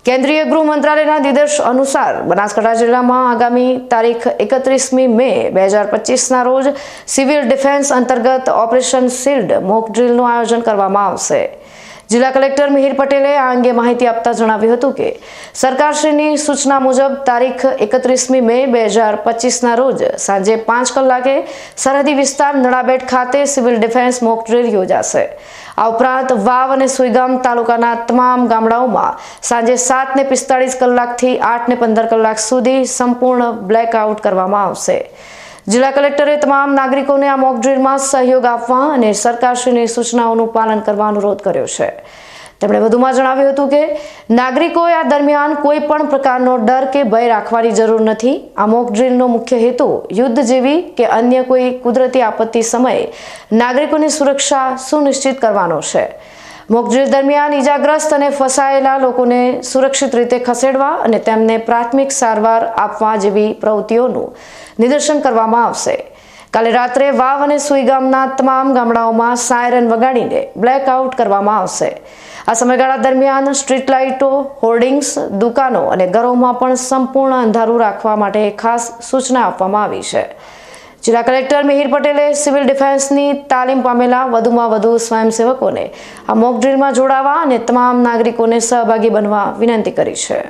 કેન્દ્રીય ગૃહ મંત્રાલયના નિર્દેશ અનુસાર બનાસકાંઠા જિલ્લામાં આગામી તારીખ 31મી મે 2025ના રોજ સિવિલ ડિફેન્સ અંતર્ગત ઓપરેશન શિલ્ડ મોક ડ્રીલનું આયોજન કરવામાં આવશે। જિલ્લા કલેક્ટર મિહિર પટેલે આ અંગે માહિતી આપતા જણાવ્યું હતું કે સરકારશ્રીની સૂચના મુજબ તારીખ 31મી મે 2025ના રોજ સાંજે 5 કલાકે સરહદી વિસ્તાર નડાબેટ ખાતે સિવિલ ડિફેન્સ મોક ડ્રીલ યોજાશે। આ ઉપરાંત વાવ અને સુઈગામ તાલુકાના તમામ ગામડાઓમાં સાંજે 7:45 કલાકથી 8:15 કલાક સુધી સંપૂર્ણ બ્લેકઆઉટ કરવામાં આવશે। જિલ્લા કલેક્ટરે તમામ નાગરિકોને આ મોક ડ્રીલમાં સહયોગ આપવા અને સરકારશ્રીની સૂચનાઓનું પાલન કરવા અનુરોધ કર્યો છે। તેમણે વધુમાં જણાવ્યું હતું કે નાગરિકોએ આ દરમિયાન કોઈ પણ પ્રકારનો ડર કે ભય રાખવાની જરૂર નથી। આ મોક ડ્રીલનો મુખ્ય હેતુ યુદ્ધ જેવી કે અન્ય કોઈ કુદરતી આપત્તિ સમયે નાગરિકોની સુરક્ષા સુનિશ્ચિત કરવાનો છે। મોક ડ્રીલ દરમિયાન ઈજાગ્રસ્ત અને ફસાયેલા લોકોને સુરક્ષિત રીતે ખસેડવા અને તેમને પ્રાથમિક સારવાર આપવા જેવી પ્રવૃત્તિઓનું નિદર્શન કરવામાં આવશે। કાલે રાત્રે વાવ અને સુઈગામના તમામ ગામડાઓમાં સાયરન વગાડીને બ્લેકઆઉટ કરવામાં આવશે। આ સમયગાળા દરમિયાન સ્ટ્રીટ લાઇટો, હોર્ડિંગ્સ, દુકાનો અને ઘરોમાં પણ સંપૂર્ણ અંધારું રાખવા માટે ખાસ સૂચના આપવામાં આવી છે। જિલ્લા કલેક્ટર મિહિર પટેલે સિવિલ ડિફેન્સની તાલીમ પામેલા વધુમાં વધુ સ્વયંસેવકોને આ મોક ડ્રીલમાં જોડાવા અને તમામ નાગરિકોને સહભાગી બનવા વિનંતી કરી છે।